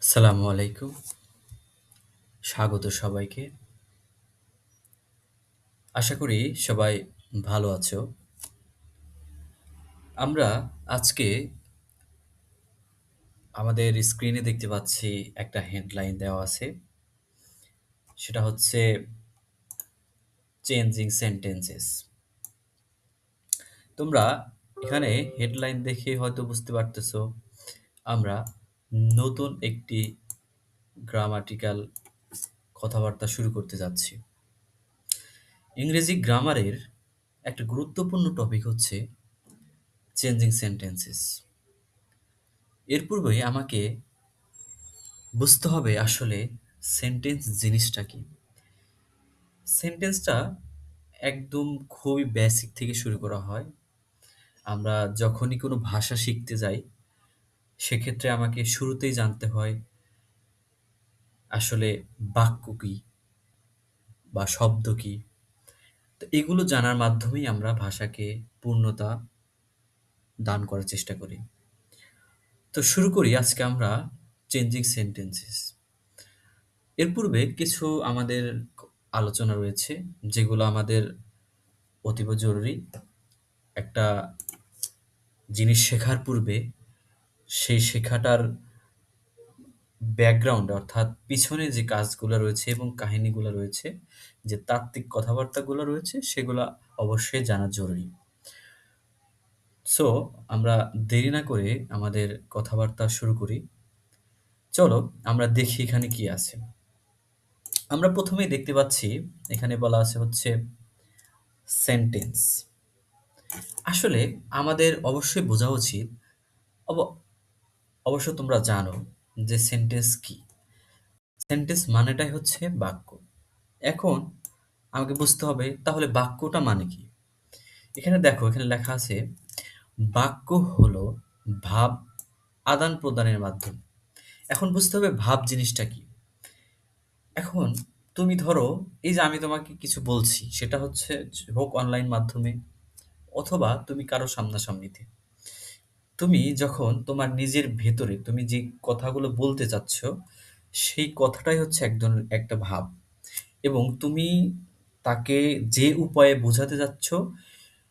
আসসালামু আলাইকুম। স্বাগত সবাইকে। আশা করি সবাই ভালো আছো। আমরা আজকে আমাদের স্ক্রিনে দেখতে পাচ্ছি একটা হেডলাইন দেওয়া আছে। সেটা হচ্ছে চেঞ্জিং সেন্টেন্সেস। তোমরা এখানে হেডলাইন দেখে হয়তো বুঝতে পারতেছো আমরা নতুন একটি গ্রামাটিক্যাল কথাবার্তা শুরু করতে যাচ্ছি। ইংরেজি গ্রামারের একটা গুরুত্বপূর্ণ টপিক হচ্ছে চেঞ্জিং সেন্টেন্সেস। এর পূর্বে আমাকে বুঝতে হবে আসলে সেন্টেন্স জিনিসটা কি। সেন্টেন্সটা একদম খুবই বেসিক থেকে শুরু করা হয়। আমরা যখনই কোনো ভাষা শিখতে যাই, সেক্ষেত্রে আমাকে শুরুতেই জানতে হয় আসলে বাক্য কি বা শব্দ কি। তো এগুলো জানার মাধ্যমেই আমরা ভাষাকে পূর্ণতা দান করার চেষ্টা করি। তো শুরু করি আজকে আমরা চেঞ্জিং সেন্টেন্সেস। এর পূর্বে কিছু আমাদের আলোচনা রয়েছে যেগুলো আমাদের অতীব জরুরি। একটা জিনিস শেখার পূর্বে সেই শেখাটার ব্যাকগ্রাউন্ড অর্থাৎ পিছনে যে কাজগুলো রয়েছে এবং কাহিনীগুলো রয়েছে, যে তাত্ত্বিক কথাবার্তাগুলো রয়েছে সেগুলা অবশ্যই জানা জরুরি। সো আমরা দেরি না করে আমাদের কথাবার্তা শুরু করি। চলো আমরা দেখি এখানে কি আছে। আমরা প্রথমেই দেখতে পাচ্ছি এখানে বলা আছে হচ্ছে সেন্টেন্স। আসলে আমাদের অবশ্যই বোঝা উচিত অব অবশ্য তোমরা জানো যে সেন্টেন্স কি। সেন্টেন্স মানেটাই হচ্ছে বাক্য। এখন আমাকে বুঝতে হবে তাহলে বাক্যটা মানে কি? এখানে দেখো এখানে লেখা আছে বাক্য হলো ভাব আদান-প্রদানের মাধ্যম। এখন বুঝতে হবে ভাব জিনিসটা কি? এখন তুমি ধরো এই যে আমি তোমাকে কিছু বলছি সেটা হচ্ছে হোক অনলাইন মাধ্যমে অথবা তুমি কারো সামনাসামনিতে। তুমি যখন তোমার নিজের ভেতরে তুমি যে কথাগুলো বলতে চাচ্ছ, সেই কথাটাই হচ্ছে এক ধরনের একটা ভাব। এবং তুমি তাকে যে উপায়ে বোঝাতে চাচ্ছ,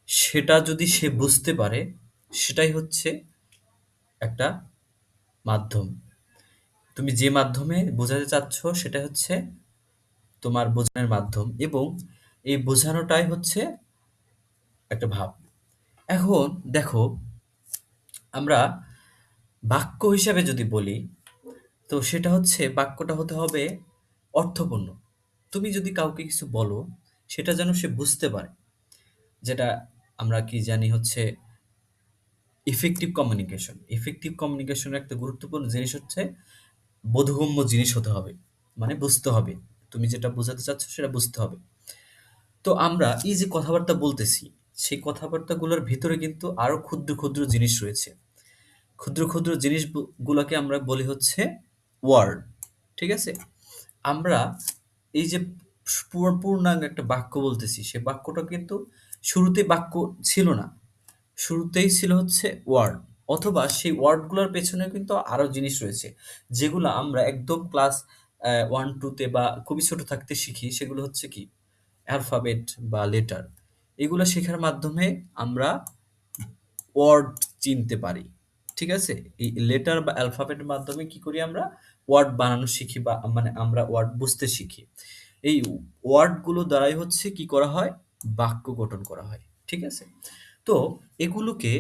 সেটা যদি সে বুঝতে পারে, সেটাই হচ্ছে একটা মাধ্যম। তুমি যে মাধ্যমে বোঝাতে চাচ্ছ, সেটা হচ্ছে তোমার বোঝানোর মাধ্যম এবং এই বোঝানোটাই হচ্ছে একটা ভাব। এখন দেখো, আমরা বাক্য হিসাবে যদি বলি তো সেটা হচ্ছে বাক্যটা হতে হবে অর্থপূর্ণ। তুমি যদি কাউকে কিছু বলো, সেটা যেন সে বুঝতে পারে। যেটা আমরা কি জানি হচ্ছে ইফেক্টিভ কমিউনিকেশন। ইফেক্টিভ কমিউনিকেশনের একটা গুরুত্বপূর্ণ জিনিস হচ্ছে বোধগম্য জিনিস হতে হবে। মানে বুঝতে হবে। তুমি যেটা বোঝাতে চাচ্ছ সেটা বুঝতে হবে। তো আমরা এই যে কথাবার্তা বলতেছি, সেই কথাবার্তাগুলোর ভিতরে কিন্তু আরো ক্ষুদ্র, ক্ষুদ্র জিনিস রয়েছে। ক্ষুদ্র, ক্ষুদ্র জিনিস গুলাকে আমরা বলি হচ্ছে ওয়ার্ড। ঠিক আছে? আমরা এই যে পূর্ণাঙ্গ একটা বাক্য বলতেছি, সে বাক্যটা কিন্তু শুরুতেই বাক্য ছিল না। শুরুতেই ছিল হচ্ছে ওয়ার্ড অথবা সেই ওয়ার্ডগুলোর পেছনে কিন্তু আরো জিনিস রয়েছে। যেগুলো আমরা একদম ক্লাস 1-2 তে বা খুবই ছোট থাকতে শিখি। সেগুলো হচ্ছে কি? অ্যালফাবেট বা লেটার। এগুলো শেখার মাধ্যমে আমরা ওয়ার্ড চিনতে পারি। ঠিক আছে? এই লেটার বা অ্যালফাবেটের মাধ্যমে কি করি আমরা? ওয়ার্ড বানানো শিখি বা মানে আমরা ওয়ার্ড বুঝতে শিখি। এই ওয়ার্ডগুলো দ্বারাই হচ্ছে কি করা হয়? বাক্য গঠন করা হয়। ঠিক আছে? তো এগুলোকে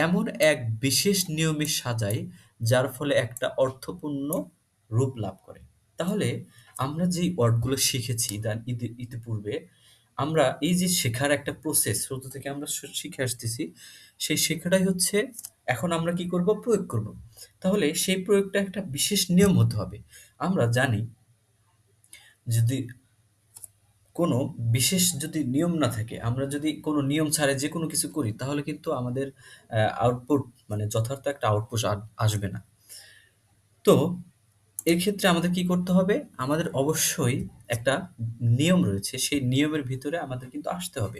এমন এক বিশেষ নিয়মে সাজাই, যার ফলে একটা অর্থপূর্ণ রূপ লাভ করে। তাহলে আমরা যেই ওয়ার্ডগুলো শিখেছি ইতিপূর্বে, আমরা এই যে শেখার একটা প্রসেস শুরু থেকে আমরা শিখে আসতেছি, সেই শেখাটাই হচ্ছে এখন আমরা কি করব? প্রয়োগ করব। তাহলে সেই প্রয়োগটা একটা বিশেষ নিয়ম হতে হবে। আমরা জানি যদি কোনো বিশেষ যদি নিয়ম না থাকে, আমরা যদি কোনো নিয়ম ছাড়াই যেকোনো কিছু করি, তাহলে কিন্তু আমাদের আউটপুট মানে যথার্থ একটা আউটপুট আসবে না। তো এক্ষেত্রে আমাদের কি করতে হবে? আমাদের অবশ্যই একটা নিয়ম রয়েছে। সেই নিয়মের ভিতরে আমাদের কিন্তু আসতে হবে।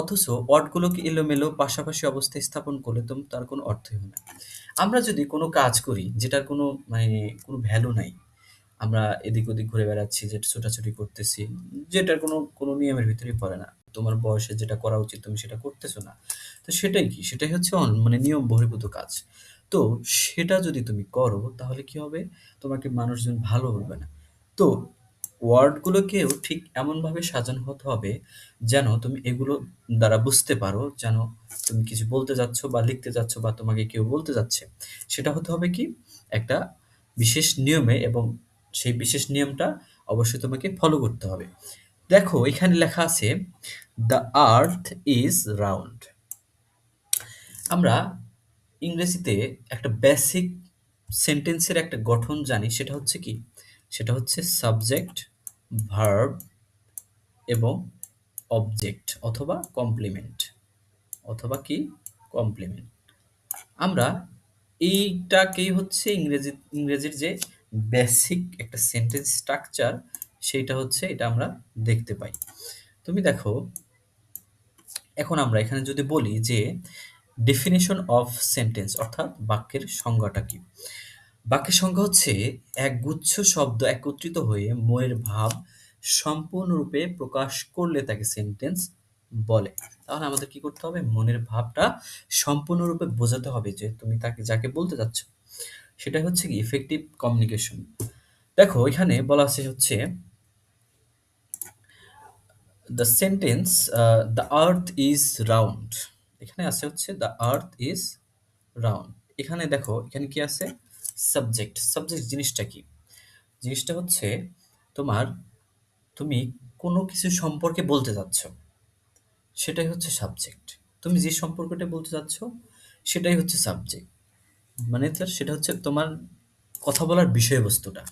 অথচ ওয়ার্ডগুলোকে এলোমেলো পাশাপাশি অবস্থায় স্থাপন করলে তার কোনো অর্থই হয় না। আমরা যদি কোনো কাজ করি যেটার কোনো মানে কোনো ভ্যালু নাই, আমরা এদিক ওদিক ঘুরে বেড়াচ্ছি, যে ছোটাছুটি করতেছি, যেটার কোনো নিয়মের ভিতরেই পড়ে না। তোমার বয়সে যেটা করা উচিত তুমি সেটা করতেছো না। তো সেটাই কি? সেটাই হচ্ছে মানে নিয়ম বহির্ভূত কাজ। তো সেটা যদি তুমি করো তাহলে কি হবে? তোমাকে মানুষজন ভালো বলবে না। তো ওয়ার্ডগুলোকেও ঠিক এমনভাবে সাজানো হতে হবে যেন তুমি এগুলো দ্বারা বুঝতে পারো যেন তুমি কিছু বলতে যাচ্ছ বা লিখতে যাচ্ছ বা তোমাকে কেউ বলতে যাচ্ছে। সেটা হতে হবে কি? একটা বিশেষ নিয়মে, এবং সেই বিশেষ নিয়মটা অবশ্যই তোমাকে ফলো করতে হবে। দেখো এখানে লেখা আছে, "দ্য আর্থ ইজ রাউন্ড।" আমরা ইংরেজিতে একটা বেসিক সেন্টেন্সের একটা গঠন জানি, সেটা হচ্ছে কি? সেটা হচ্ছে সাবজেক্ট, ভার্ব এবং অবজেক্ট অথবা কমপ্লিমেন্ট, অথবা কি? কমপ্লিমেন্ট। আমরা এইটাকেই হচ্ছে ইংরেজির যে বেসিক একটা সেন্টেন্স স্ট্রাকচার, সেইটা হচ্ছে এটা আমরা দেখতে পাই। তুমি দেখো, এখন আমরা এখানে যদি বলি যে ডেফিনিশন অফ সেন্টেন্স অর্থাৎ বাক্যের সংজ্ঞাটা কি? বাক্যের সংজ্ঞা হচ্ছে এক গুচ্ছ শব্দ একত্রিত হয়ে মনের ভাব সম্পূর্ণরূপে প্রকাশ করলে তাকে সেন্টেন্স বলে। তাহলে আমাদের কি করতে হবে? মনের ভাবটা সম্পূর্ণরূপে বোঝাতে হবে যে তুমি তাকে যাকে বলতে চাচ্ছ। সেটাই হচ্ছে কি ইফেক্টিভ কমিউনিকেশন। দেখো এখানে বলা আছে হচ্ছে the sentence the earth is round. এখানে আছে হচ্ছে দ্য আর্থ ইজ রাউন্ড। এখানে দেখো এখানে কি আছে? সাবজেক্ট। সাবজেক্ট জিনিসটা কি? জিনিসটা হচ্ছে তোমার, তুমি কোনো কিছু সম্পর্কে বলতে যাচ্ছ, সেটাই হচ্ছে সাবজেক্ট। তুমি যে সম্পর্কটা বলতে চাচ্ছ সেটাই হচ্ছে সাবজেক্ট। মানে সেটা হচ্ছে তোমার কথা বলার বিষয়বস্তুটা।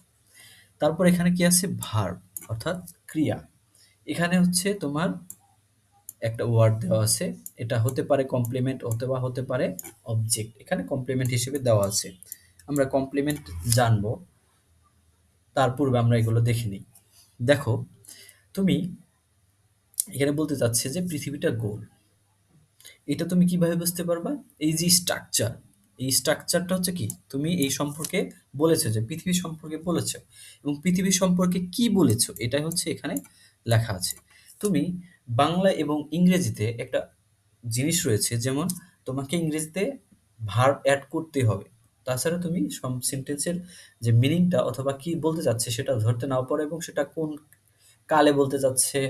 তারপর এখানে কি আছে? ভার্ব অর্থাৎ ক্রিয়া। এখানে হচ্ছে তোমার একটা ওয়ার্ড দেওয়া আছে। এটা হতে পারে কমপ্লিমেন্ট অথবা হতে পারে অবজেক্ট। এখানে কমপ্লিমেন্ট হিসেবে দেওয়া আছে। আমরা কমপ্লিমেন্ট জানবো, তার পূর্বে আমরা এগুলো দেখে নিই। দেখো, তুমি এখানে বলতে চাচ্ছে যে পৃথিবীটা গোল। এটা তুমি কিভাবে বুঝতে পারবা? এই যে স্ট্রাকচার, এই স্ট্রাকচারটা হচ্ছে কি? তুমি এই সম্পর্কে বলেছো, যে পৃথিবী সম্পর্কে বলেছো, এবং পৃথিবী সম্পর্কে কি বলেছো এটাই হচ্ছে এখানে লেখা আছে। তুমি বাংলা এবং ইংরেজিতে একটা জিনিস রয়েছে, যেমন তোমাকে ইংরেজিতে ভার্ব অ্যাড করতেই হবে। তাছাড়া তুমি সেন্টেন্সের যে মিনিংটা অথবা কি বলতে চাচ্ছে সেটা ধরতে নাও পারো, এবং সেটা কোন কালে বলতে চাচ্ছে,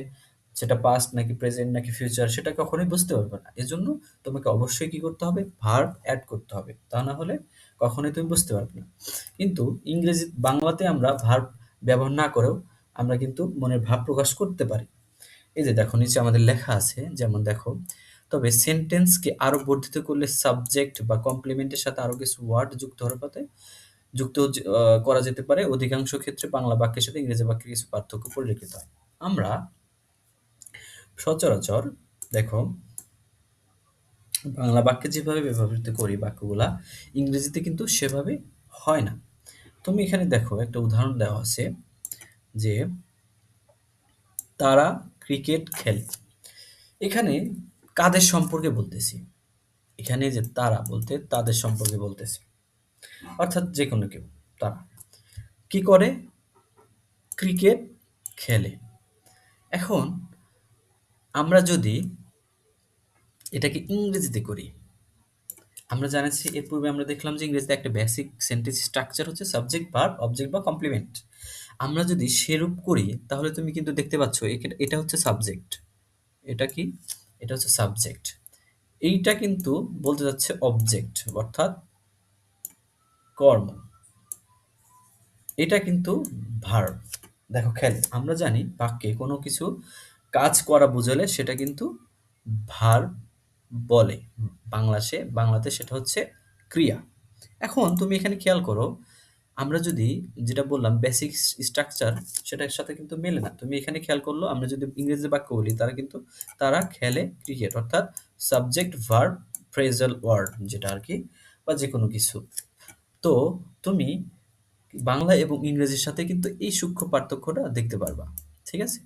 সেটা পাস্ট নাকি প্রেজেন্ট নাকি ফিউচার, সেটা কখনোই বুঝতে পারবে না। এজন্য তোমাকে অবশ্যই কি করতে হবে? ভার্ব অ্যাড করতে হবে। তা না হলে কখনোই তুমি বুঝতে পারবে না। কিন্তু বাংলাতে আমরা ভার্ব ব্যবহার না করেও আমরা কিন্তু মনের ভাব প্রকাশ করতে পারি। এই যে দেখো নিচে আমাদের লেখা আছে, যেমন দেখো, তবে সেন্টেন্সকে আরো বর্ধিত করলে সাবজেক্ট বা কমপ্লিমেন্টের সাথে আরো কিছু ওয়ার্ড করা যেতে পারে। অধিকাংশ ক্ষেত্রে বাংলা বাক্যের সাথে ইংরেজি বাক্যের কিছু পার্থক্য পরিলক্ষিত হয়। আমরা সচরাচর দেখো বাংলা বাক্যে যেভাবে ব্যবহৃত করি বাক্যগুলা, ইংরেজিতে কিন্তু সেভাবে হয় না। তুমি এখানে দেখো একটা উদাহরণ দেওয়া আছে যে তারা ক্রিকেট খেলে। এখানে কাদের সম্পর্কে বলতেছি? এখানে যে তারা বলতে তাদের সম্পর্কে বলতেছি, অর্থাৎ যে কোনো কেউ। তারা কি করে? ক্রিকেট খেলে। এখন আমরা যদি এটাকে ইংরেজিতে করি, আমরা জানাচ্ছি এর পূর্বে আমরা দেখলাম যে ইংরেজিতে একটা বেসিক সেন্টেন্স স্ট্রাকচার হচ্ছে সাবজেক্ট, ভার্ব, অবজেক্ট বা কমপ্লিমেন্ট। আমরা যদি সেরূপ করি তাহলে তুমি কিন্তু দেখতে পাচ্ছ এটা হচ্ছে সাবজেক্ট। এটা কি? এটা হচ্ছে সাবজেক্ট। এইটা কিন্তু বলতে যাচ্ছে অবজেক্ট অর্থাৎ কর্ম। এটা কিন্তু ভার্ব। দেখো খেলে, আমরা জানি বাক্যে কোনো কিছু কাজ করা বোঝালে সেটা কিন্তু ভার্ব বলে। বাংলাতে সেটা হচ্ছে ক্রিয়া। এখন তুমি এখানে খেয়াল করো, আমরা যদি যেটা বললাম বেসিক স্ট্রাকচার, সেটার সাথে কিন্তু মেলে না। তুমি এখানে খেয়াল করলো, আমরা যদি ইংরেজি বাক্য বলি তারা খেলে ক্রিকেট, অর্থাৎ সাবজেক্ট ভার্ব ফ্রেজাল ওয়ার্ড যেটা আর কি, বা যে কোনো কিছু। তো তুমি বাংলা এবং ইংরেজির সাথে কিন্তু এই সূক্ষ্ম পার্থক্যটা দেখতে পারবা। ঠিক আছে?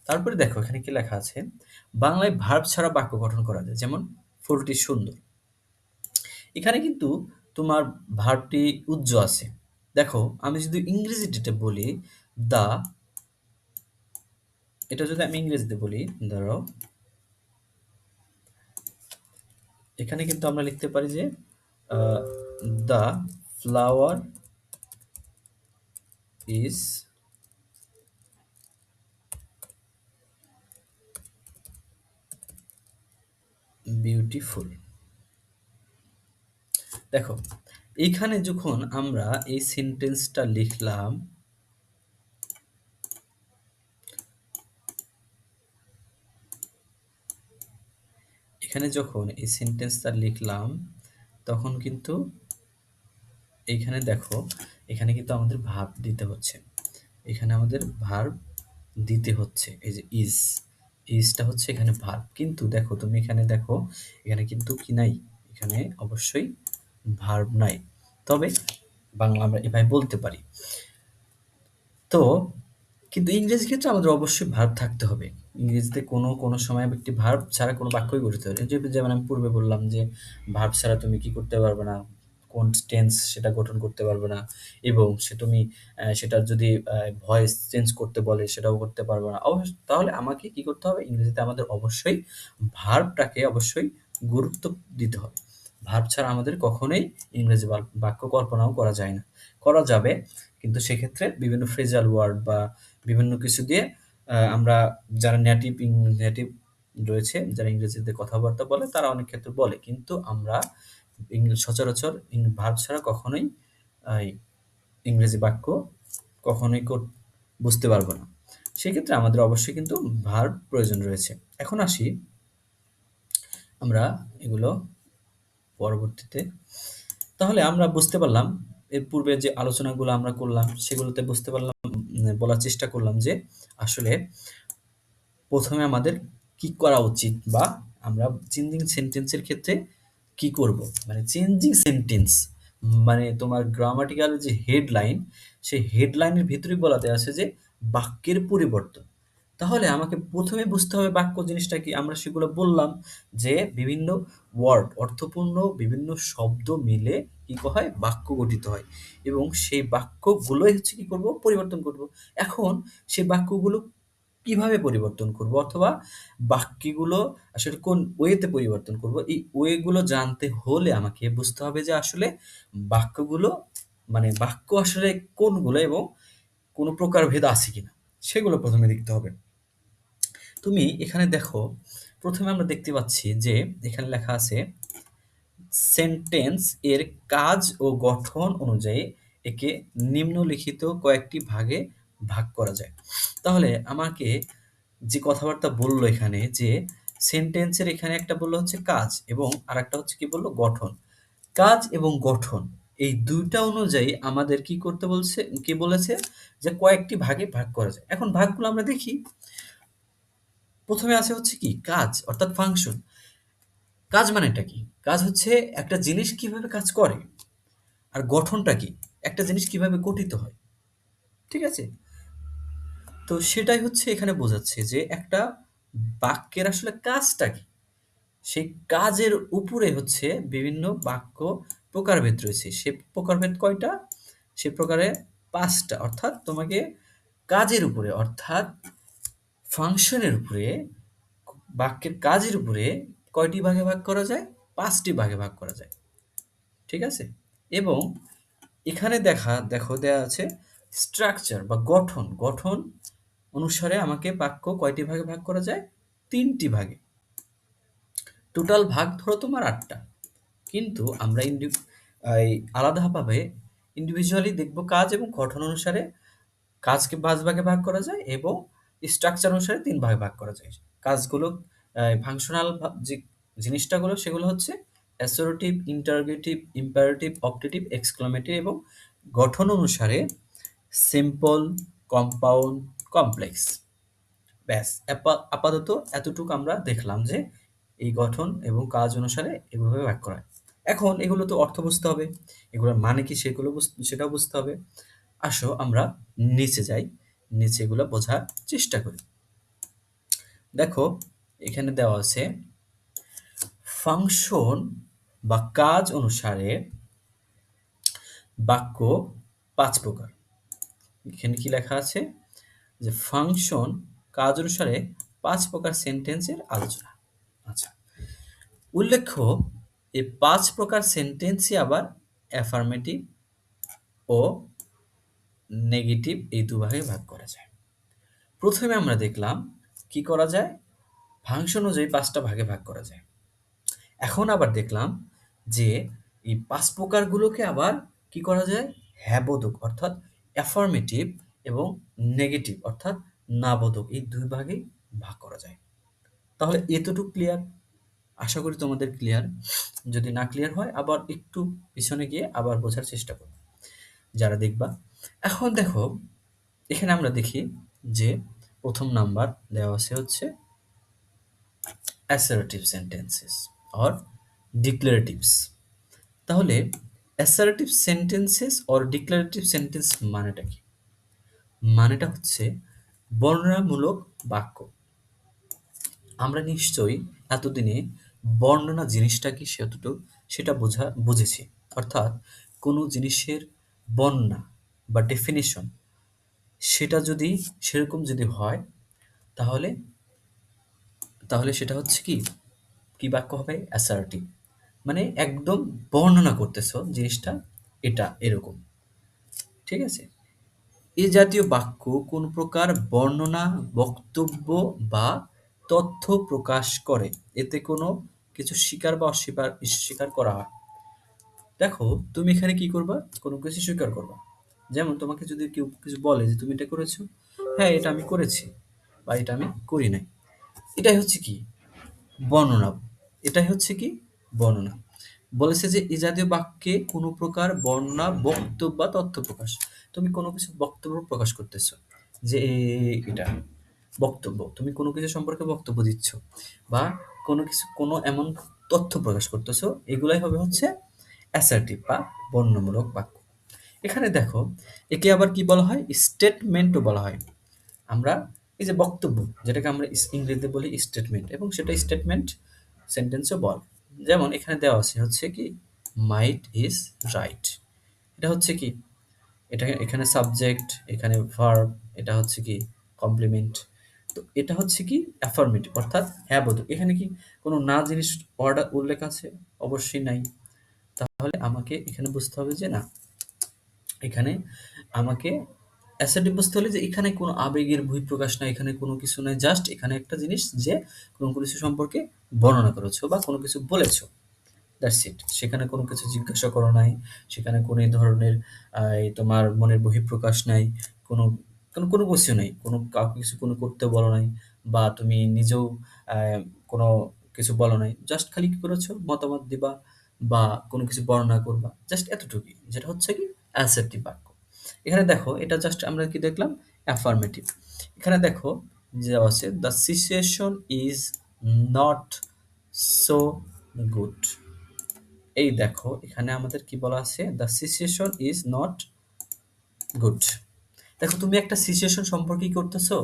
তারপরে দেখো এখানে কি লেখা আছে, বাংলায় ভার্ব ছাড়া বাক্য গঠন করা যায়, যেমন ফুলটি সুন্দর। এখানে কিন্তু তোমার ভার্বটি উজ্জ্ব আছে। দেখো আমি যদি ইংরেজিতে বলি দা, এটা যদি আমি ইংরেজিতে বলি, ধরো এখানে কিন্তু আমরা লিখতে পারি যে দ্য ফ্লাওয়ার ইজ বিউটিফুল। দেখো এইখানে যখন আমরা এই সেন্টেন্সটা লিখলাম, এখানে যখন এই সেন্টেন্সটা লিখলাম তখন কিন্তু এইখানে দেখো, এখানে কিন্তু আমাদের ভার্ব দিতে হচ্ছে। এখানে আমাদের ভার্ব দিতে হচ্ছে। এই যে ইজটা হচ্ছে এখানে ভার্ব। কিন্তু দেখো তুমি এখানে দেখো, এখানে কিন্তু কি নাই? এখানে অবশ্যই ভার্ব নাই। তবে বাংলা আমরা এভাবে বলতে পারি। তো কিন্তু ইংরেজি ক্ষেত্রে আমাদের অবশ্যই ভার্ব থাকতে হবে। ইংরেজিতে কোনো সময় একটি ভার্ব ছাড়া কোনো বাক্যই গঠিত হয় না। যেমন আমি পূর্বে বললাম যে ভার্ব ছাড়া তুমি কি করতে পারবে না, কোন টেন্স সেটা গঠন করতে পারবে না, এবং তুমি সেটার যদি ভয়েস চেঞ্জ করতে বলে সেটাও করতে পারবে না। তাহলে আমাকে কি করতে হবে? ইংরেজিতে আমাদের অবশ্যই ভার্বটাকে অবশ্যই গুরুত্ব দিতে হবে। ভার্ব ছাড়া আমাদের কখনোই ইংরেজি বাক্য কল্পনাও করা যায় না। করা যাবে, কিন্তু সেক্ষেত্রে বিভিন্ন ফ্রেজাল ওয়ার্ড বা বিভিন্ন কিছু দিয়ে আমরা যারা নেটিভ রয়েছে, যারা ইংরেজিতে কথাবার্তা বলে তারা অনেক ক্ষেত্রে বলে। কিন্তু আমরা সচরাচর ভার্ব ছাড়া কখনোই এই ইংরেজি বাক্য কখনোই বুঝতে পারবো না। সেক্ষেত্রে আমাদের অবশ্যই কিন্তু ভার্ব প্রয়োজন রয়েছে। এখন আসি আমরা এগুলো পরবর্তীতে। তাহলে আমরা বুঝতে পারলাম, এর পূর্বে যে আলোচনাগুলো আমরা করলাম সেগুলোতে বুঝতে পারলাম, বলার চেষ্টা করলাম যে আসলে প্রথমে আমাদের কি করা উচিত, বা আমরা চেঞ্জিং সেন্টেন্সের ক্ষেত্রে কি করব। মানে চেঞ্জিং সেন্টেন্স মানে তোমার গ্রামাটিক্যাল যে হেডলাইন, সেই হেডলাইনের ভিতরেই বলা দেওয়া আছে যে বাক্যের পরিবর্তন। তাহলে আমাকে প্রথমে বুঝতে হবে বাক্য জিনিসটা কি। আমরা সেগুলো বললাম যে বিভিন্ন ওয়ার্ড, অর্থপূর্ণ বিভিন্ন শব্দ মিলে কি হয়? বাক্য গঠিত হয়, এবং সেই বাক্যগুলোই হচ্ছে কি করব? পরিবর্তন করব। এখন সেই বাক্যগুলো কিভাবে পরিবর্তন করব, অথবা বাক্যগুলো আসলে কোন ওয়েতে পরিবর্তন করব, এই ওয়েগুলো জানতে হলে আমাকে বুঝতে হবে যে আসলে বাক্যগুলো, মানে বাক্য আসলে কোনগুলো এবং কোনো প্রকারভেদ আছে কিনা, সেগুলো প্রথমে দেখতে হবে। তুমি এখানে দেখো, প্রথমে আমরা দেখতে পাচ্ছি যে এখানে লেখা আছে সেন্টেন্স এর কাজ ও গঠন অনুযায়ী একে নিম্নলিখিত কয়েকটি ভাগে ভাগ করা যায়। তাহলে আমাকে যে কথাবার্তা বলল এখানে, যে সেন্টেন্সের এখানে একটা বললো হচ্ছে কাজ, এবং আরেকটা হচ্ছে কি বললো? গঠন। কাজ এবং গঠন এই ২ টা অনুযায়ী আমাদের কি করতে বলছে, কি বলেছে? যে কয়েকটি ভাগে ভাগ করা যায়। এখন ভাগগুলো আমরা দেখি। প্রথমে আছে হচ্ছে কি? কাজ, অর্থাৎ ফাংশন। কাজ মানেটা কি? কাজ হচ্ছে একটা জিনিস কিভাবে কাজ করে। আর গঠনটা কি? একটা জিনিস কিভাবে গঠিত হয়। ঠিক আছে? তো সেটাই হচ্ছে এখানে বোঝাচ্ছে যে একটা বাক্যের আসলে কাজটা কি? সেই কাজের উপরে হচ্ছে বিভিন্ন বাক্য প্রকারভেদ রয়েছে। সে প্রকারভেদ কয়টা? সে প্রকারে ৫ টা। অর্থাৎ তোমাকে কাজের উপরে, অর্থাৎ ফাংশনের উপরে, বাক্যের কাজের উপরে কয়টি ভাগে ভাগ করা যায়? ৫ টি ভাগে ভাগ করা যায়। ঠিক আছে? এবং এখানে দেখো দেয়া আছে স্ট্রাকচার বা গঠন। গঠন অনুসারে আমাকে বাক্য কয়টি ভাগে ভাগ করা যায়? ৩ টি ভাগে। টোটাল ভাগ ধরো তোমার ৮ টা। কিন্তু আমরা এই আলাদাভাবে ইন্ডিভিজুয়ালি দেখব কাজ এবং গঠন অনুসারে কাজকে ৫ ভাগে ভাগ করা যায়, এবং স্ট্রাকচার অনুসারে ৩ ভাগে ভাগ করা যায়। কাজগুলো ফাংশনাল যে জিনিসটাগুলো সেগুলো হচ্ছে অ্যাসোরেটিভ, ইন্টারোগেটিভ, ইম্পারেটিভ, অপটেটিভ, এক্সক্লেমেটিভ, এবং গঠন অনুসারে সিম্পল, কম্পাউন্ড, কমপ্লেক্স। ব্যাস, আপাতত এতটুকু আমরা দেখলাম যে এই গঠন এবং কাজ অনুসারে এভাবে ভাগ করা হয়। এখন এগুলো তো অর্থ বুঝতে হবে, এগুলোর মানে কি সেটাও বুঝতে হবে। আসো আমরা নিচে যাই, নিচে এগুলো বোঝার চেষ্টা করি। দেখো এখানে দেওয়া আছে ফাংশন বা কাজ অনুসারে বাক্য ৫ প্রকার। এখানে কি লেখা আছে? যে ফাংশন কাজ অনুসারে ৫ প্রকার সেন্টেন্সের আলোচনা। আচ্ছা, উল্লেখ্য এই ৫ প্রকার সেন্টেন্সই আবার অ্যাফার্মেটিভ ও নেগেটিভ এই দুভাগে ভাগ করা যায়। প্রথমে আমরা দেখলাম কি করা যায়? ফাংশন অনুযায়ী ৫ টা ভাগে ভাগ করা যায়। এখন আবার দেখলাম যে এই ৫ প্রকারগুলোকে আবার কি করা যায়? হ্যাঁ বোধক অর্থাৎ অ্যাফার্মেটিভ এবং নেগেটিভ অর্থাৎ না বোধক এই ২ ভাগেই ভাগ করা যায়। তাহলে এতটুকু ক্লিয়ার? আশা করি তোমাদের ক্লিয়ার। যদি না ক্লিয়ার হয় আবার একটু পিছনে গিয়ে আবার বোঝার চেষ্টা করো যারা দেখবা। এখন দেখো এখানে আমরা দেখি যে ১ম নাম্বার দেওয়া আছে হচ্ছে assertive sentences or declaratives। তাহলে assertive sentences or declarative sentence মানেটা কি? মানেটা হচ্ছে বর্ণনামূলক বাক্য। আমরা নিশ্চয়ই এতদিনে বর্ণনা জিনিসটা কি সেটা বুঝেছি। অর্থাৎ কোনো জিনিসের বর্ণনা বা ডেফিনিশন সেটা যদি সেরকম যদি হয় তাহলে তাহলে সেটা হচ্ছে কি? কি বাক্য হবে? অ্যাসার্টিভ। মানে একদম বর্ণনা করতেছো জিনিসটা এটা এরকম। ঠিক আছে? এ জাতীয় বাক্য কোন প্রকার বর্ণনা, বক্তব্য বা তথ্য প্রকাশ করে। এতে কোনো কিছু স্বীকার বা স্বীকার করা হয়। দেখো তুমি এখানে কি করবা? কোনো কিছু স্বীকার করবা। যেমন তোমাকে যদি কেউ কিছু বলে যে তুমি এটা করেছো, হ্যাঁ এটা আমি করেছি বা এটা আমি করি নাই। এটাই হচ্ছে কি? বর্ণনা। এটাই হচ্ছে কি? বর্ণনা। বলেছে যে এই জাতীয় বাক্যে কোনো প্রকার বর্ণনা, বক্তব্য বা তথ্য প্রকাশ। তুমি কোনো কিছু বক্তব্য প্রকাশ করতেছো যে এটা বক্তব্য। তুমি কোনো কিছু সম্পর্কে বক্তব্য দিচ্ছ বা কোনো কিছু কোনো এমন তথ্য প্রকাশ করতেছো, এগুলাই হবে হচ্ছে অ্যাসার্টিভ বা বর্ণনামূলক বাক্য। এখানে দেখো একে আবার কি বলা হয়? স্টেটমেন্টও বলা হয়। আমরা এই যে বক্তব্য যেটাকে আমরা ইংরেজিতে বলি স্টেটমেন্ট এবং সেটা স্টেটমেন্ট সেন্টেন্সও বল। যেমন এখানে দেওয়া আছে হচ্ছে কি মাইট ইজ রাইট। এটা হচ্ছে কি? এটা এখানে সাবজেক্ট, এখানে ভার্ব, এটা হচ্ছে কি কমপ্লিমেন্ট। তো এটা হচ্ছে কি অ্যাফার্মেটিভ অর্থাৎ হ্যাঁ বোধক। এখানে কি কোনো না জিনিস অর্ডার উল্লেখ আছে? অবশ্যই নাই। তাহলে আমাকে এখানে বুঝতে হবে যে না, এখানে আমাকে অ্যাসার্টিভ বুঝতে হলে যে এখানে কোনো আবেগের বহিঃপ্রকাশ নাই, এখানে কোনো কিছু নাই। জাস্ট এখানে একটা জিনিস যে কোনো কিছু সম্পর্কে বর্ণনা করেছো বা কোনো কিছু বলেছো। That's it. সেখানে কোনো কিছু জিজ্ঞাসা করো নাই। সেখানে কোনো এই ধরনের এই তোমার মনের বহিঃপ্রকাশ নাই। কোনো কোনো কিছু নাই। কাউকে কিছু করতে বলো নাই বা তুমি নিজেও আ কোনো কিছু বলো নাই। জাস্ট খালি কি করেছো? মতামত দিবা বা কোনো কিছু বর্ণনা করবা। জাস্ট এতটুকুই। যেটা হচ্ছে কি অ্যাসার্টিভ বাক্য। এখানে দেখো এটা জাস্ট আমরা কি দেখলাম? অ্যাফার্মেটিভ। এখানে দেখো যে দেওয়া আছে, "The situation is not so good"। এই দেখো এখানে আমাদের কি বলা আছে? "The situation is not good"। দেখো তুমি একটা সিচুয়েশন সম্পর্কে কি করতেছো?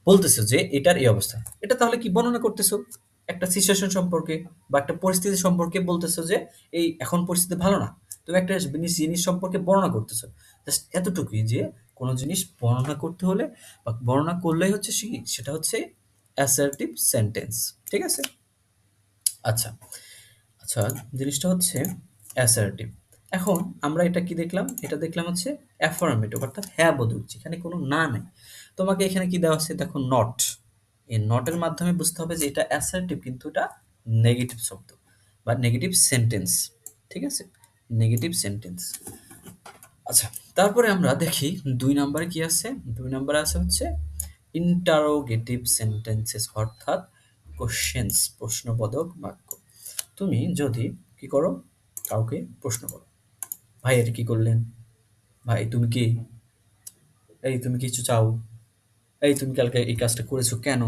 বলতেছো যে এটার এই অবস্থা। এটা তাহলে কি বর্ণনা করতেছো? একটা সিচুয়েশন সম্পর্কে বা একটা পরিস্থিতি সম্পর্কে বলতেছো যে এই এখন পরিস্থিতি ভালো না। তুমি একটা জিনিস সম্পর্কে বর্ণনা করতেছো। জাস্ট এতটুকুই যে কোন জিনিস বর্ণনা করতে হলে বা বর্ণনা করলেই হচ্ছে সেটা হচ্ছে অ্যাসার্টিভ সেন্টেন্স। ঠিক আছে? আচ্ছা। আচ্ছা, জিনিসটা হচ্ছে অ্যাসার্টিভ। এখন আমরা এটা কি দেখলাম? এটা দেখলাম হচ্ছে অ্যাফার্মেটিভ অর্থাৎ হ্যাঁ বোধক যেখানে কোনো না নাই। তোমাকে এখানে কি দেওয়া আছে? দেখো নট। এই নটের মাধ্যমে বুঝতে হবে যে এটা অ্যাসার্টিভ কিন্তু এটা নেগেটিভ শব্দ বা নেগেটিভ সেন্টেন্স। ঠিক আছে? Negative sentence. আচ্ছা, তারপরে আমরা দেখি ২ নাম্বারে কি আছে? ২ নাম্বারে আছে হচ্ছে ইন্টারোগেটিভ সেন্টেন্সেস অর্থাৎ কোয়েশ্চেনস প্রশ্নবোধক বাক্য। তুমি যদি কি করো? কাউকে প্রশ্ন করো। "ভাই এটা কি করলেন? ভাই তুমি কি? এই তুমি কিছু চাও? এই তুমি কালকে এই কাজটা করেছো কেন?"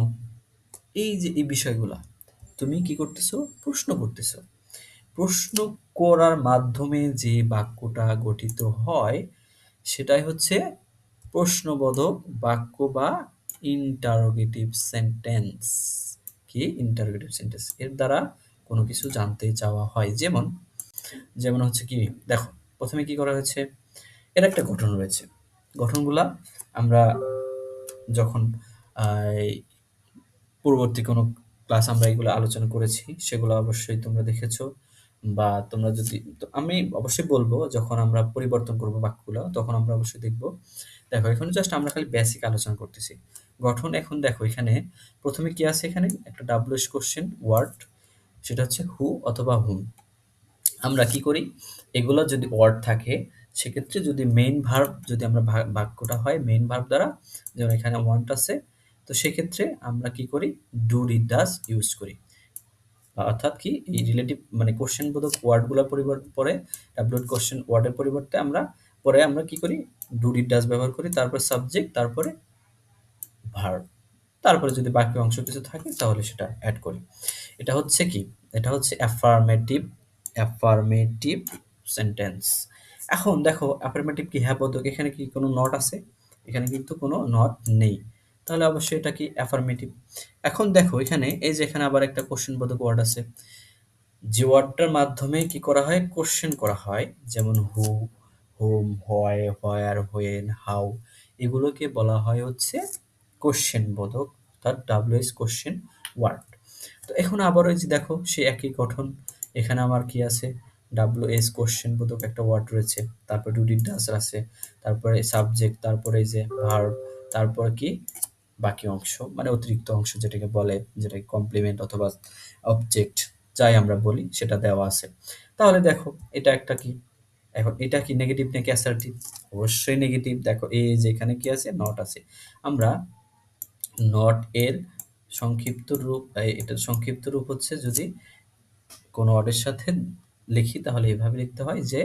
এই যে এই বিষয়গুলা তুমি কি করতেছো? প্রশ্ন করতেছো। প্রশ্ন করার মাধ্যমে যে বাক্যটা গঠিত হয় সেটাই হচ্ছে প্রশ্নবোধক বাক্য বা ইন্টারোগেটিভ সেন্টেন্স। কি? Interrogative sentence. এর দ্বারা কোনো কিছু জানতে চাওয়া হয়। যেমন, যেমন হচ্ছে কি? দেখো, ১ম এ কি করা হয়েছে? এর একটা গঠন রয়েছে। গঠনগুলা আমরা যখন আ এই পূর্ববর্তী কোনো ক্লাস আমরা এগুলো আলোচনা করেছি, সেগুলো অবশ্যই তোমরা দেখেছো, বা তোমরা যদি, তো আমি অবশ্যই বলব, যখন আমরা পরিবর্তন করব বাক্যগুলো তখন আমরা অবশ্যই দেখব। দেখো, এখানে জাস্ট আমরা খালি বেসিক আলোচনা করতেছি। গঠন এখন দেখো, এখানে ১ম এ কি আছে? এখানে একটা WH কোয়েশ্চেন ওয়ার্ড, সেটা হচ্ছে হু অথবা হুম। আমরা কি করি? এগুলো যদি ওয়ার্ড থাকে, সেক্ষেত্রে যদি মেইন ভার্ব, যদি আমরা বাক্যটা হয় মেইন ভার্ব দ্বারা, যেমন এখানে want আছে, তো সেক্ষেত্রে আমরা কি করি? ডু, ডিড, ডাজ ইউজ করি। অর্থাৎ কি? এই রিলেটিভ মানে কোশ্চেন বোধক ওয়ার্ডগুলোর পরিবর্তে পরে WH কোশ্চেন ওয়ার্ডের পরিবর্তে আমরা কি করি? ডু, ডিড, ডাজ ব্যবহার করি। তারপর সাবজেক্ট, তারপরে ভার্ব। তারপরে যদি বাকি অংশ কিছু থাকে তাহলে সেটা এড করি। এটা হচ্ছে কি? এটা হচ্ছে অ্যাফার্মেটিভ সেন্টেন্স। এখন দেখো, অ্যাফার্মেটিভ কি হ্যাঁ বোধক, এখানে কি কোনো নট আছে? এখানে কিন্তু কোনো নট নেই। তাহলে অবশ্যই এটা কি? অ্যাফার্মেটিভ। এখন দেখো, এখানে এই যে এখানে আবার একটা কোশ্চেন বোধক ওয়ার্ড আছে। যে ওয়ার্ডটার মাধ্যমে কি করা হয়? কোশ্চেন করা হয়। যেমন হু, হুম, হোয়াই, হোয়ার, হোয়েন, হাউ, এগুলোকে বলা হয় হচ্ছে কোশ্চেন বোধক, অর্থাৎ WH কোশ্চেন ওয়ার্ড। তো এখন আবার ওই যে দেখো, সেই একই গঠন। এখানে আমার কি আছে? WH কোশ্চেন বোধক একটা ওয়ার্ড রয়েছে। তারপর ডু, ডিড, ডাজ আছে। তারপরে সাবজেক্ট, তারপরে এই যে ভার্ব, তারপর কি? বাকি অংশ মানে অতিরিক্ত অংশ যেটাকে বলে, যেটাকে কমপ্লিমেন্ট অথবা অবজেক্ট যাই আমরা বলি, সেটা দেওয়া আছে। তাহলে দেখো, এটা একটা কি? এখন এটা কি নেগেটিভ নাকি অ্যাসার্টিভ? অবশ্যই নেগেটিভ। দেখো, এই যে এখানে কি আছে? নট আছে। আমরা নট এর সংক্ষিপ্ত রূপ, এটার সংক্ষিপ্ত রূপ হচ্ছে, যদি কোনো ওয়ার্ডের সাথে লিখি তাহলে এভাবে লিখতে হয় যে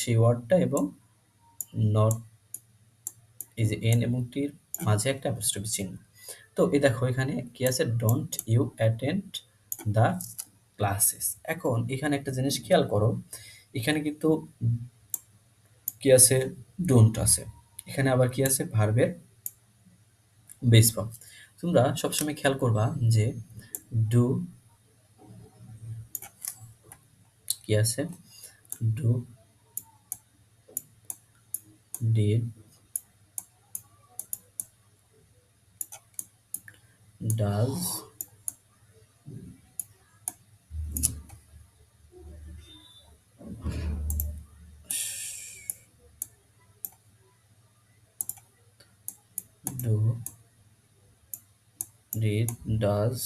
সেই ওয়ার্ডটা এবং নট, এই যে এন এবং টির মাঝে একটা অ্যাপোস্ট্রফি চিহ্ন। তো এই দেখো, এখানে কি আছে? Don't you attend the classes. এখন এখানে একটা জিনিস খেয়াল করো, এখানে কিন্তু কি আছে? ডোন্ট আছে। এখানে আবার কি আছে? ভার্বের বেস ফর্ম। তোমরা সবসময় খেয়াল করবা যে ডু, কি আছে? Do, did, does, do, did, does,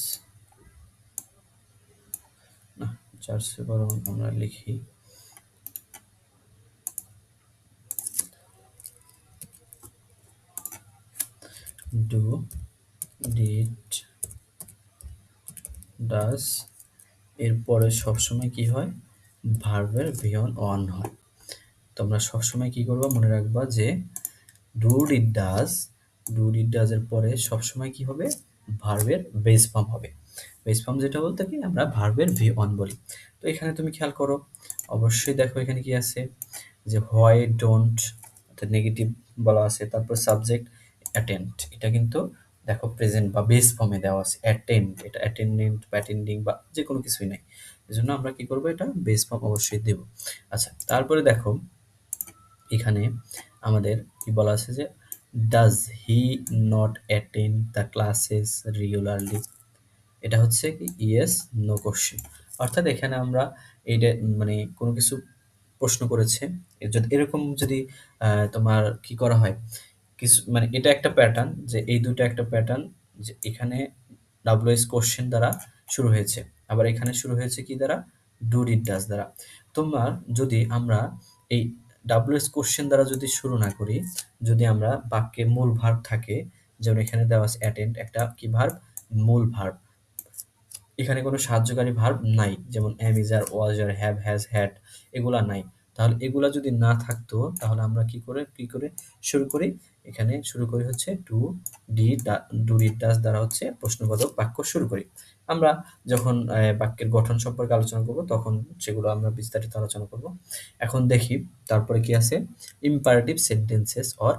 না, চার্চে বরং আমরা লিখি ডু, ডিড, ডাজ, এরপরে সবসময় কি হয়? ভার্বের ভিয়ন অন হয়। তোমরা সবসময় কি করবা? মনে রাখবা যে do, did, does, do, did, does এর পরে সবসময় কি হবে? ভার্বের বেস ফর্ম হবে। বেস ফর্ম যেটা বলতে কি আমরা ভার্বের ভি অন বলি। তো এখানে তুমি খেয়াল করো, অবশ্যই দেখো এখানে কি আছে? যে হোয়াই ডোন্ট, অর্থাৎ নেগেটিভ বলা আছে। তারপর সাবজেক্ট অ্যাটেন্ড, এটা কিন্তু দেখো প্রেজেন্ট বা বেস ফর্মে দেওয়া আছে। অ্যাটেন্ড, এটা অ্যাটেন্ডেন্ট বা অ্যাটেন্ডিং বা যে কোনো কিছুই নাই। এজন্য আমরা কি করব? এটা বেস ফর্ম অবশ্যই দেব। আচ্ছা, তারপরে দেখো এখানে আমাদের কি বলা আছে? যে does he not attend the classes regularly, এটা হচ্ছে কি? Yes no question. অর্থাৎ এখানে আমরা এইটা মানে কোনো কিছু প্রশ্ন করেছে, যদি এরকম যদি তোমার কি করা হয়, কিছু মানে এটা একটা প্যাটার্ন, যে এই দুটো একটা প্যাটার্ন, যে এখানে WH কোশ্চেন দ্বারা শুরু হয়েছে, আবার এখানে শুরু হয়েছে কি দ্বারা? ডু, ডিড, ডাজ দ্বারা। তোমার যদি আমরা এই WH কোশ্চেন দ্বারা যদি শুরু না করি, যদি আমরা বাক্যে মূল ভার্ব থাকে, যেমন এখানে দেওয়া আছে অ্যাটেন্ড, একটা কি ভার্ব? মূল ভার্ব। এখানে কোনো সাহায্যকারী ভার্ব নাই, যেমন am, is, are, was, are, have, has, had, এগুলা নাই। তাহলে এগুলা যদি না থাকতো তাহলে আমরা কি করে শুরু করি? এখানে শুরু করি হচ্ছে ডু, ডিড, ডাজ দ্বারা হচ্ছে প্রশ্নবোধক বাক্য শুরু করি। আমরা যখন বাক্যের গঠন সম্পর্কে আলোচনা করব তখন সেগুলো আমরা বিস্তারিত আলোচনা করব। এখন দেখি তারপরে কি আছে? ইম্পারেটিভ সেন্টেন্সেস অর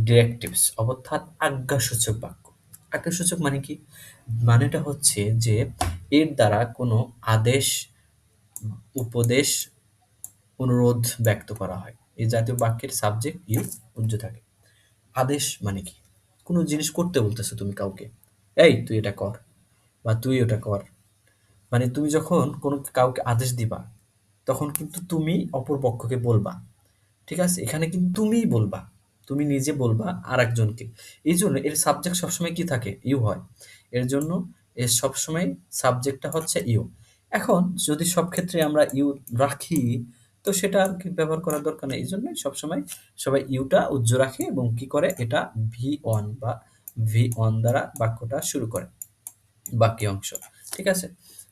ডিরেক্টিভস, অর্থাৎ আজ্ঞাসূচক বাক্য। আজ্ঞাসূচক মানে কি? মানেটা হচ্ছে যে এর দ্বারা কোনো আদেশ, উপদেশ, অনুরোধ ব্যক্ত করা হয়। এই জাতীয় বাক্যের সাবজেক্ট ইউ উজ্জ থাকে। আদেশ মানে কি? কোনো জিনিস করতে বলতেছো তুমি কাউকে। এই তুই এটা কর বা তুই ওটা কর। মানে তুমি যখন কোনো কাউকে আদেশ দিবা, তখন কিন্তু তুমি অপর পক্ষকে বলবা। ঠিক আছে? এখানে কিন্তু তুমিই বলবা। তুমি নিজে বলবা আরেকজনকে। এইজন্য এর সাবজেক্ট সবসময় কি থাকে? ইউ হয়। এর জন্য এর সবসময় সাবজেক্টটা হচ্ছে ইউ। এখন যদি সব ক্ষেত্রে আমরা ইউ রাখি, তো সেটা আর কি ব্যবহার করার দরকার নেই। এইজন্যই সবসময় সবাই ইউটা উজ্জ্ব রাখে এবং কি করে? এটা ভি অন বা ভি অন দ্বারা বাক্যটা শুরু করে। বাকি অংশ। ঠিক আছে?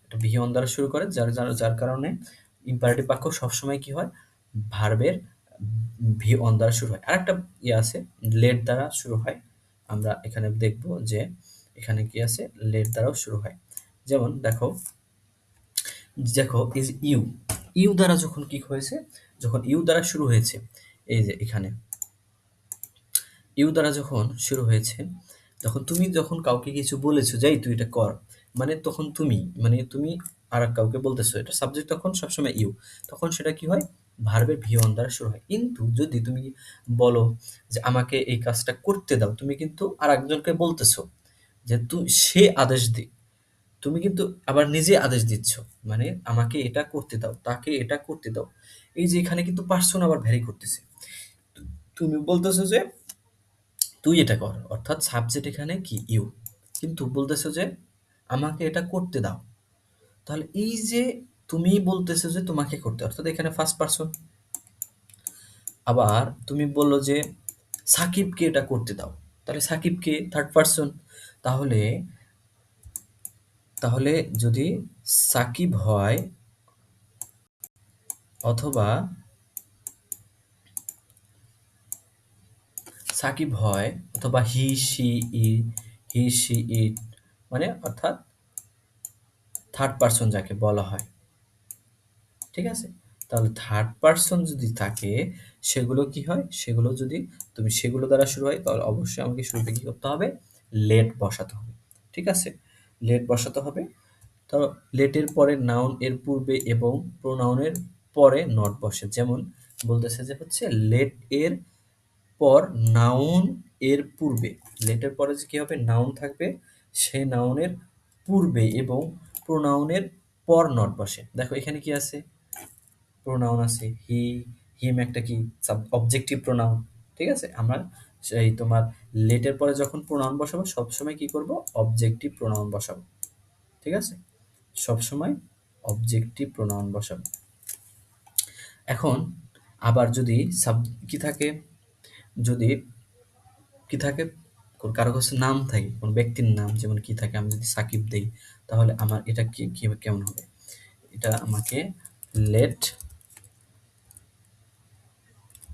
এটা ভি অন দ্বারা শুরু করে যার কারণে ইম্পারেটিভ বাক্য সবসময় কি হয়? ভার্বের ভি অন দ্বারা শুরু হয়। আরেকটা ইয়ে আছে, লেট দ্বারা শুরু হয়। আমরা এখানে দেখব যে এখানে কি আছে? লেট দ্বারাও শুরু হয়। যেমন দেখো এই যে ইউ, ইউ দ্বারা যখন কি হয়েছে? যখন ইউ দ্বারা শুরু হয়েছে, এই যে এখানে ইউ দ্বারা যখন শুরু হয়েছে, তখন তুমি যখন কাউকে কিছু বলেছো যে, "এই তুই এটা কর।" মানে তখন তুমি, মানে তুমি আরেক কাউকে বলতেছো। এটা সাবজেক্ট তখন সবসময় ইউ। তখন সেটা কি হয়? ভার্বের ভি অন দ্বারা শুরু হয়। কিন্তু যদি তুমি বলো যে, "আমাকে এই কাজটা করতে দাও।" তুমি কিন্তু আরেকজনকে বলতেছো যে, সে আদেশ দিক। তুমি কিন্তু আবার নিজে আদেশ দিচ্ছ। মানে আমাকে এটা করতে দাও, তাকে এটা করতে দাও। এই যে এখানে কিন্তু পার্সন আবার ভ্যারি করতেছে। তুমি বলতেছো যে তুই এটা কর। অর্থাৎ সাবজেক্ট এখানে কি? ইউ। কিন্তু বলতেছো যে, আমাকে এটা করতে দাও। তাহলে এই যে তুমি বলতেছো যে তোমাকে করতে, অর্থাৎ এখানে ফার্স্ট পারসন। আবার তুমি বলল যে, সাকিবকে এটা করতে দাও। তাহলে সাকিবকে থার্ড পারসন। তাহলে তাহলে যদি সাকিব হয় অথবা সাকিব হয় অথবা ই হি, সি, ইট, মানে অর্থাৎ থার্ড পারসন যাকে বলা হয়। ঠিক আছে? তাহলে থার্ড পারসন যদি থাকে, সেগুলো কি হয়? সেগুলো যদি তুমি সেগুলো দ্বারা শুরু হয়, তাহলে অবশ্যই আমাকে শুরুতে কি করতে হবে? লেট বসাতে হবে। ঠিক আছে? লেট বসাতে হবে। তো লেটের পরে নাউন এর পূর্বে এবং প্রোনাউনের পরে নট বসে। যেমন বলতেছে যে হচ্ছে লেট এর পর নাউন এর পূর্বে। লেটের পরে যে কি হবে? নাউন থাকবে। সেই নাউনের পূর্বে এবং প্রোনাউনের পর নট বসে। দেখো এখানে কি আছে? প্রোনাউন আছে হি, হিম একটা কি অবজেক্টিভ প্রোনাউন। ঠিক আছে? আমরা সেই তোমার লেটের পরে যখন প্রোনাউন বসাবো সবসময় কি করব? অবজেক্টিভ প্রোনাউন বসাবো। ঠিক আছে? সবসময় অবজেক্টিভ প্রোনাউন বসাবো। এখন আবার যদি কি থাকে? যদি কি থাকে? কারো কাছে নাম থাকে, কোন ব্যক্তির নাম যেমন কি থাকে? আমি যদি সাকিব দেই, তাহলে আমার এটা কেমন হবে? এটা আমাকে let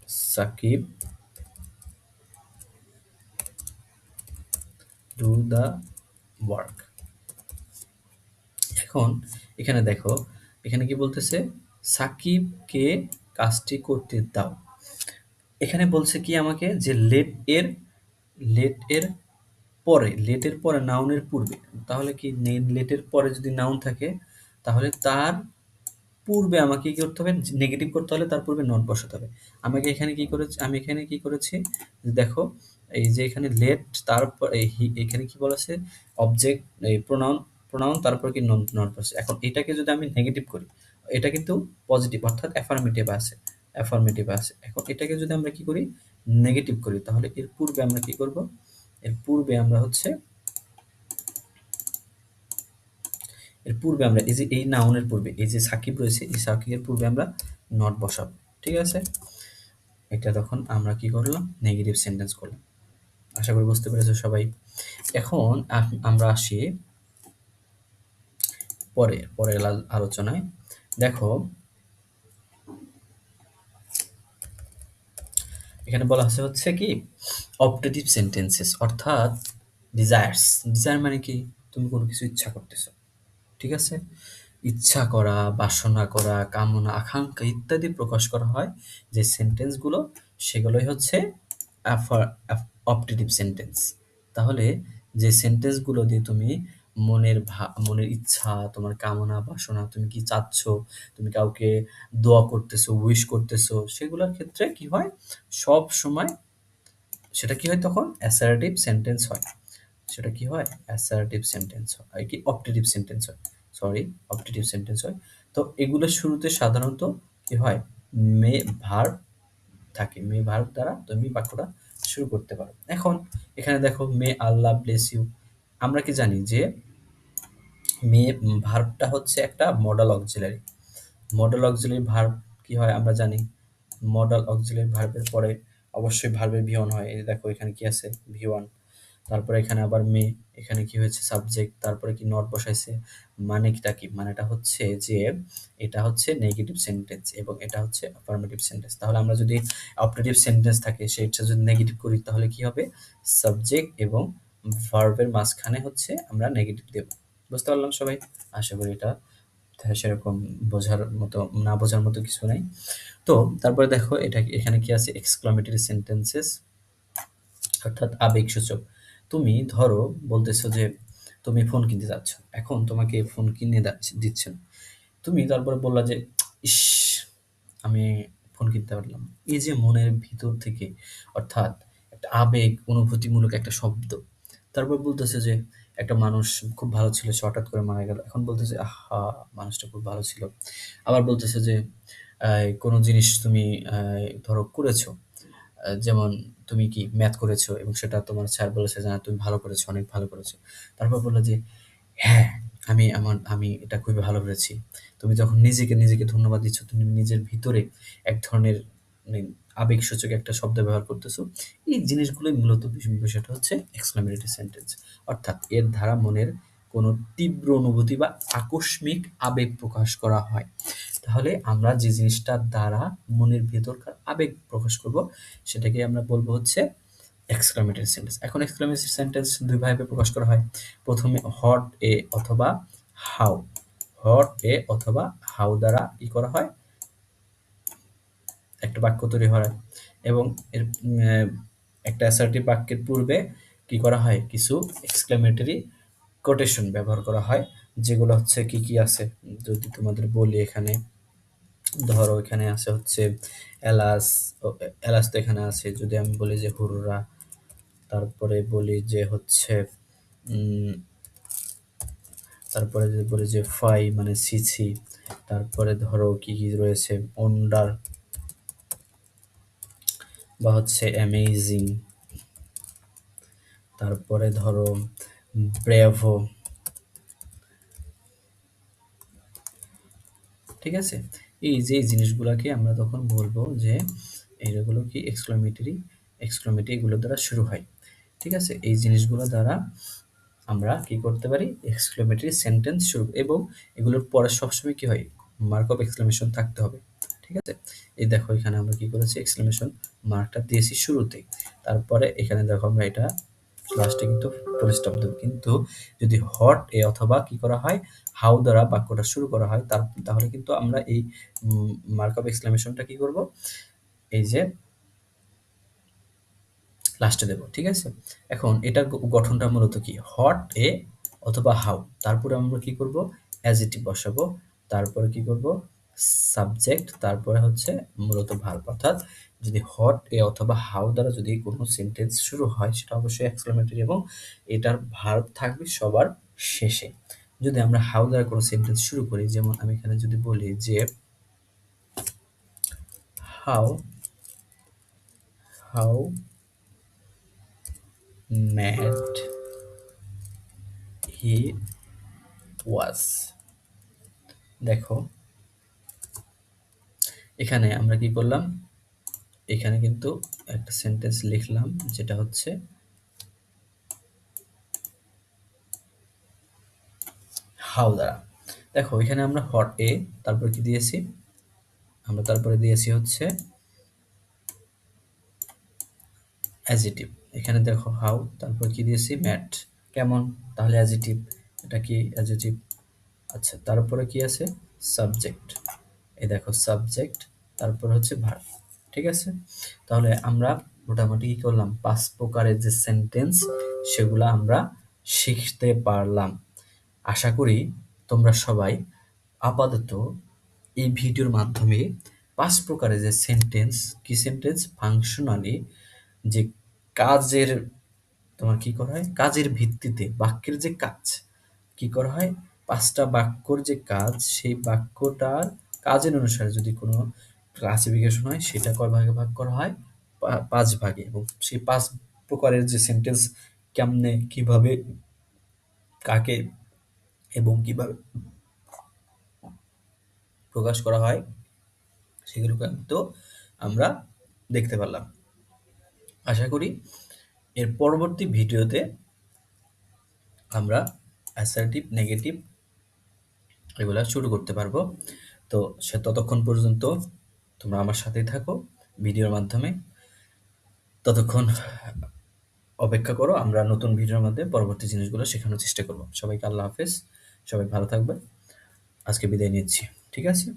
Sakib do the work. এখন এখানে দেখো, এখানে কি বলতেছে? সাকিবকে কাজটি করতে দাও। এখানে বলছে কি আমাকে যে লেট এর পরে, লেটের পরে নাউনের পূর্বে। তাহলে কি লেটের পরে যদি নাউন থাকে, তাহলে তার পূর্বে আমাকে কি করতে হবে? নেগেটিভ করতে হলে তার পূর্বে নট বসাতে হবে। আমি এখানে কি করেছি? যে দেখো, এই যে এখানে লেট, তারপর এখানে কি বলা আছে? অবজেক্ট, এই প্রোনাউন তারপর কি নট বসে। এখন এটাকে যদি আমি নেগেটিভ করি, এটা কিন্তু পজিটিভ অর্থাৎ অ্যাফার্মেটিভ আছে। এখন এটাকে যদি আমরা কি করি? নেগেটিভ করি, তাহলে এর পূর্বে আমরা কি করব? এর পূর্বে আমরা হচ্ছে এর পূর্বে আমরা এই যে এই নাউনের পূর্বে এই যে সাকিব রয়েছে, এই সাকিবের পূর্বে আমরা নট বসাবো। ঠিক আছে? এটা তখন আমরা কি করলাম? নেগেটিভ সেন্টেন্স করলাম। আশা করি বুঝতে পেরেছো সবাই। এখন আমরা আসি পরের আলোচনায়। দেখো এখানে বলা আছে হচ্ছে কি? অপটেটিভ সেন্টেন্সেস অর্থাৎ ডিজায়ার্স। ডিজায়ার মানে কি? তুমি কোনো কিছু ইচ্ছা করতেছো। ঠিক আছে? ইচ্ছা করা, বাসনা করা, কামনা, আকাঙ্ক্ষা ইত্যাদি প্রকাশ করা হয় যে সেন্টেন্সগুলো, সেগুলোই হচ্ছে অপটেটিভ সেন্টেন্স। তাহলে যে সেন্টেন্সগুলো দিয়ে তুমি মনের ইচ্ছা, তোমার কামনা বাসনা, তুমি কি চাচ্ছ, তুমি কাউকে দোয়া করতেছো, উইশ করতেছো, সেগুলোর ক্ষেত্রে কি হয়? সবসময় সেটা কি হয় তখন? অ্যাসার্টিভ সেন্টেন্স হয়। সেটা কি হয়? অ্যাসার্টিভ সেন্টেন্স হয়। কি অপটেটিভ সেন্টেন্স হয়। সরি, অপটেটিভ সেন্টেন্স হয়। তো এগুলোর শুরুতে সাধারণত কি হয়? মে ভার্ব থাকে। মে ভার্ব দ্বারা তুমি বাক্যটা শুরু করতে পারো। এখন এখানে দেখো মে আল্লাহ ব্লেস ইউ। আমরা কি জানি যে মে ভার্বটা হচ্ছে একটা modal auxiliary. Modal auxiliary verb কি হয় আমরা জানি। মডাল অক্সিলারি ভার্বের পরে অবশ্যই ভার্বের ভি ওয়ান হয়। এই দেখো এখানে কি আছে? V one. তারপরে এখানে আবার মে, এখানে কি হয়েছে? সাবজেক্ট, তারপরে কি নট বসাইছে। মানেটা কি? মানেটা হচ্ছে যে এটা হচ্ছে নেগেটিভ সেন্টেন্স এবং এটা হচ্ছে অ্যাফার্মেটিভ সেন্টেন্স। তাহলে আমরা যদি অপারেটিভ সেন্টেন্স থাকে সেটা যদি নেগেটিভ করি তাহলে কি হবে? সাবজেক্ট এবং ভার্বের মাঝখানে হচ্ছে আমরা নেগেটিভ দেব। বুঝতে পারলাম সবাই? আশা করি এটা সেরকম বোঝার মতো, না বোঝার মতো কিছু নাই। তো তারপরে দেখো এটা এখানে কি আছে? এক্সক্লামেটরি সেন্টেন্সেস, অর্থাৎ আবেগসূচক। তুমি ধরো বলতেছো যে তুমি ফোন কিনতে যাচ্ছ। এখন তোমাকে ফোন কিনে দিচ্ছে না। তুমি তারপরে বললা যে, "ইস! আমি ফোন কিনতে পারলাম।" এই যে মনের ভিতর থেকে, অর্থাৎ একটা আবেগ, অনুভূতিমূলক একটা শব্দ। তারপর বলতেছে যে একটা মানুষ খুব ভালো ছিল, সে হঠাৎ করে মারা গেল। এখন বলতেছে, "আহা! মানুষটা খুব ভালো ছিল।" আবার বলতেছে যে কোনো জিনিস তুমি ধরো করেছো। যেমন তুমি কি ম্যাথ করেছো এবং সেটা তোমার স্যার বলেছে যে, "না, তুমি ভালো করেছো, অনেক ভালো করেছো।" তারপর বলল যে, "হ্যাঁ, আমি এটা খুবই ভালো করেছি।" তুমি যখন নিজেকে ধন্যবাদ দিচ্ছ, তুমি নিজের ভিতরে এক ধরনের মানে আবেগসূচক একটা শব্দ ব্যবহার করতেছো। এই জিনিসগুলোই মূলত বিষয়টা হচ্ছে এক্সক্লেমেটরি সেন্টেন্স। অর্থাৎ এর দ্বারা মনের কোনো তীব্র অনুভূতি বা আকস্মিক আবেগ প্রকাশ করা হয়। তাহলে আমরা যে জিনিসটার দ্বারা মনের ভেতরকার আবেগ প্রকাশ করব, সেটাকে আমরা বলবো হচ্ছে এক্সক্লেমেটরি সেন্টেন্স। এখন এক্সক্লেমেটরি সেন্টেন্স ২ ভাবে প্রকাশ করা হয়। প্রথমে হট এ অথবা হাউ। হট এ অথবা হাউ দ্বারা কি করা হয়? একটা বাক্য তৈরি হয় এবং এর একটা অ্যাসার্টিভ বাক্যের পূর্বে কি করা হয়? কিছু এক্সক্লেমেটরি কোটেশন ব্যবহার করা হয়। যেগুলো হচ্ছে কি আছে? যদি তোমাদের বলি এখানে, ধরো এখানে আছে হচ্ছে এলাচ, এলাচ তো এখানে আছে। যদি আমি বলি যে হুররা, তারপরে বলি যে হচ্ছে উম, তারপরে যদি বলি যে ফাই মানে ছি, তারপরে ধরো কি রয়েছে? ওন্ডার বা হচ্ছে অ্যামেজিং, তারপরে ধরো ব্রেভো। ঠিক আছে? এই যে এই জিনিসগুলাকে আমরা তখন বলবো যে এগুলো কি এক্সক্লেমেটরি এগুলো দ্বারা শুরু হয়। ঠিক আছে? এই জিনিসগুলো দ্বারা আমরা কি করতে পারি? এক্সক্লেমেটরি সেন্টেন্স শুরু, এবং এগুলোর পরে সবসময় কি হয়? মার্ক অফ এক্সক্লেমেশন থাকতে হবে। ঠিক আছে? এই দেখো এখানে আমরা কি করেছি? এক্সক্লেমেশন মার্কটা দিয়েছি শুরুতেই। তারপরে এখানে দেখো আমরা এটা লাস্টে কিন্তু ফুল স্টপ দেব। কিন্তু যদি হট এ অথবা কি করা হয়? হাউ দ্বারা বাক্যটা শুরু করা হয় তাহলে কিন্তু আমরা এই মার্ক অফ এক্সক্লেমেশনটা কি করব? এই যে লাস্টে দেব। ঠিক আছে? এখন এটার গঠনটা মূলত কি? হট এ অথবা হাউ। তারপরে আমরা কি করব? অ্যাডজেক্টিভ বসাবো। তারপরে কি করব? সাবজেক্ট, তারপরে হচ্ছে মূলত ভার্ব। অর্থাৎ যদি হট এ অথবা হাউ দ্বারা যদি কোনো সেন্টেন্স শুরু হয় সেটা অবশ্যই এক্সক্লেমেটরি এবং এটার ভার্ব থাকবে সবার শেষে। যদি আমরা হাউ দ্বারা কোনো সেন্টেন্স শুরু করি, যেমন আমি এখানে যদি বলি যে হাউ হাউ ম্যাড হি ওয়াজ। দেখো এখানে আমরা কি করলাম? এখানে কিন্তু একটা সেন্টেন্স লিখলাম যেটা হচ্ছে হাউ দ্বারা। দেখো এখানে আমরা হট এ, তারপরে কি দিয়েছি? আমরা তারপরে দিয়েছি হচ্ছে অ্যাডজেক্টিভ। এখানে দেখো হাউ, তারপর কি দিয়েছি? ম্যাট। কেমন? তাহলে অ্যাডজেক্টিভ। এটা কি? অ্যাডজেক্টিভ। আচ্ছা, তারপরে কি আছে? সাবজেক্ট। এই দেখো সাবজেক্ট, তারপর হচ্ছে ভার্ব। ঠিক আছে? তাহলে আমরা মোটামুটি কি করলাম? ৫ প্রকারের যে সেন্টেন্স সেগুলা আমরা শিখতে পারলাম। আশা করি তোমরা সবাই আপাতত এই ভিডিওর মাধ্যমে ৫ প্রকারের যে সেন্টেন্স, কি সেন্টেন্স? ফাংশনালি যে কাজের তোমার কি করা হয়? কাজের ভিত্তিতে বাক্যের যে কাজ, কি করা হয়? ৫ টা বাক্যর যে কাজ, সেই বাক্যটার কাজের অনুসারে যদি কোনো ক্লাসিফিকেশন হয়, সেটা কয় ভাগে ভাগ করা হয়? ৫ ভাগে। এবং সেই ৫ প্রকারের যে সেন্টেন্স কেমনে, কিভাবে, কাকে এবং কিভাবে প্রকাশ করা হয়, সেগুলো কিন্তু আমরা দেখতে পারলাম। আশা করি এর পরবর্তী ভিডিওতে আমরা অ্যাসার্টিভ, নেগেটিভ এগুলা শুরু করতে পারবো। তো সে ততক্ষণ পর্যন্ত তোমরা আমার সাথেই থাকো ভিডিওর মাধ্যমে। ততক্ষণ অপেক্ষা করো। আমরা নতুন ভিডিওর মধ্যে পরবর্তী জিনিসগুলো শেখানোর চেষ্টা করব। সবাইকে আল্লাহ হাফেজ। সবাই ভালো থাকবে। আজকে বিদায় নিচ্ছি। ঠিক আছে?